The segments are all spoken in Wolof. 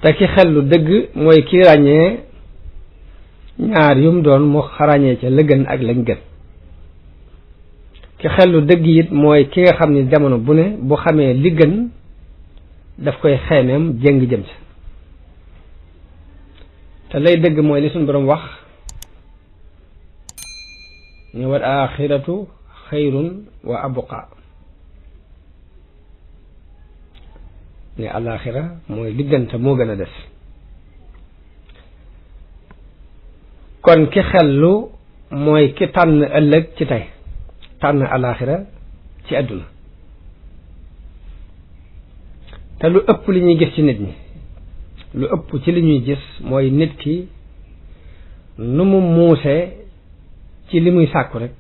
te ki xellu dëgg mooy ki ràññee ñaar yum doon mu ràññee ca la gën ak lañ gën. ki xellu dëgg it mooy ki nga xam ni jamono bu ne bu xamee li gën daf koy xeemeem jëng jëm sa te lay dëgg mooy li suñ boroom wax ni wal axiratu xayrun wa abqa ne alaxira mooy li gën te moo gën a des. kon ki xellu mooy ki tànn ëllëg ci tey tànn alaxira ci àdduna te lu ëpp li ñuy gis ci nit ñi lu ëpp ci li ñuy gis mooy nit ki nu mu muusee ci li muy sàkku rek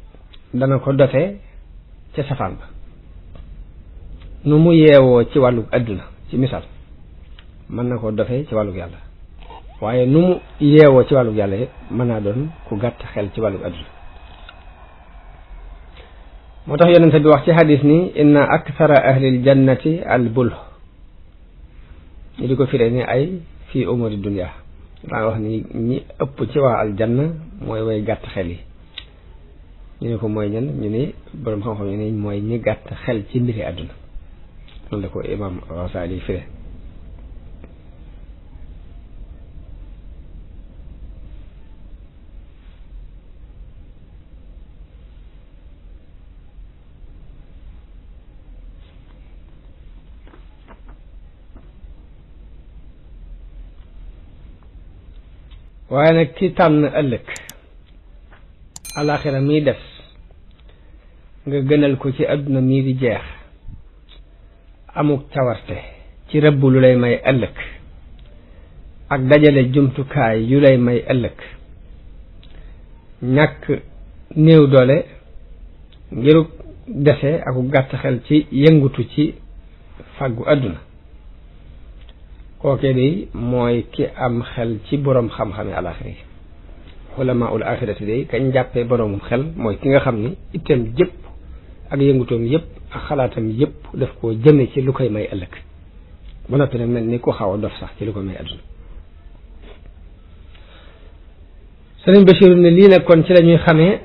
dana ko dote ca safaan ba nu mu yeewoo ci wàllu àdduna ci misaal mën na ko dofe ci wàllu yàlla waaye nu mu yeewoo ci wàllu yàlla it mën naa doon ku gàtt xel ci wàllu àdduna moo tax yonente bi wax ci hadis ni inna akthara ahlil jannati al bul ñu di ko firee ni ay fii umuri dunya daa wax ni ñi ëpp ci waa aljanna mooy way gàtt xel yi ñu ne ko mooy ñan ñu ni boroom xam-xam ñu ne mooy ñi gàtt xel ci mbiri àdduna loolu la ko imam Rasali firee waaye nag ki tànn ëllëg alaxira mii des nga gënal ko ci àdduna mii di jeex amuk cawarte ci rëbb lu lay may ëllëg ak dajale jumtukaay yu lay may ëllëg ñàkk néew doole ngiruk dese aku gàtt xel ci yëngutu ci fàggu àdduna kookee day mooy ki am xel ci boroom xam-xami alaxira yi ulamaul axirati day kañ jàppee boroomum xel mooy ki nga xam ni itam jëpp ak yëngutoom yëpp ak xalaatam yëpp daf koo jëme ci lu koy may ëllëg ba noppi nag mel ni ku xaw a dof sax ci lu koy may àdduna sëriñ Bachir ne lii nag kon ci la ñuy xamee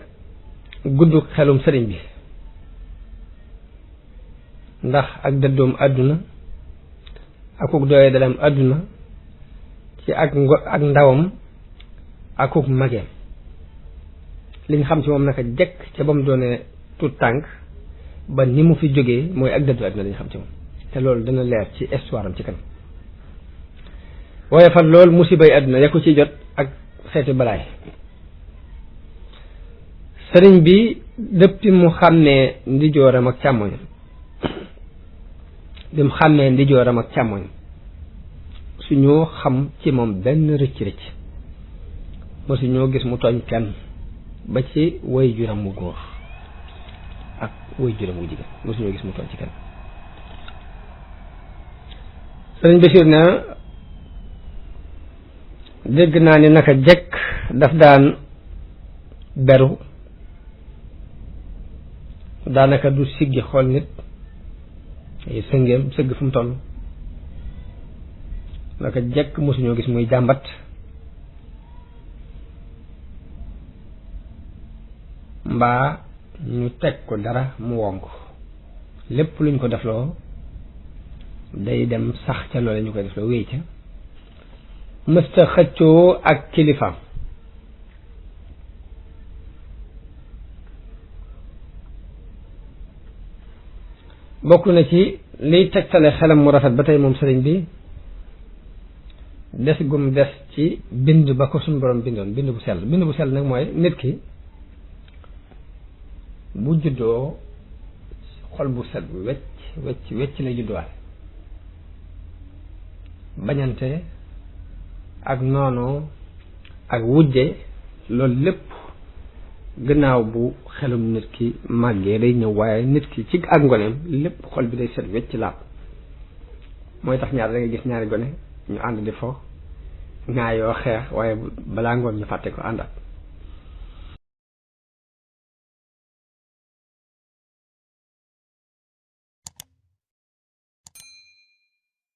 gudd xelum sëriñ bi ndax ak dëddoom àdduna akuk doye dalam àdduna ci ak ndawam akuk mageem liñ xam ci moom naka jekk ca ba mu doone tout tànk ba ni mu fi jógee mooy ak dëddu àdduna lañ xam ci moom te loolu dana leer ci histoire am ci kanam waaye fan loolu musibay àdduna ya ko ci jot ak xeeti balaay sëriñ bi depuis mu xàmmee ndijooram ak càmmoñam bi mu xàmmee ndijooram ak càmmoñ suñoo xam ci moom benn rëcc-rëcc mosu ñoo gis mu tooñ kenn ba ci way juram mu góor ak way juram mu jigéen mosu ñoo gis mu tooñ ci kenn sëriñ Bachir na dégg naa ni naka jekk daf daan beru daanaka du siggi xool nit ay sëngeem sëgg fu mu toll naka jekk mosuñoo gis muy jàmbat mbaa ñu teg ko dara mu wonk lépp luñ ko defloo day dem sax ca loole ñu koy defloo wéy ca mësta xëccoo ak kilifaam bokk na ci liy tegtale xelam mu rafet ba tey moom sëriñ bi des gum des ci bind ba ko suñ borom bindoon bind bu sell nag mooy nit ki bu juddoo xol bu set wecc lay judduwaale bañante ak noonoo ak wujje loolu lépp gannaaw bu xelum nit ki màggee day ñëw waaye nit ki ci ak ngoneem lépp xol bi day set wecc laab mooy tax ñaar da ngay gis ñaari gone ñu ànd di fo ngaa yoo xeex waaye balaa ngoon ñu fàtte ko àndaat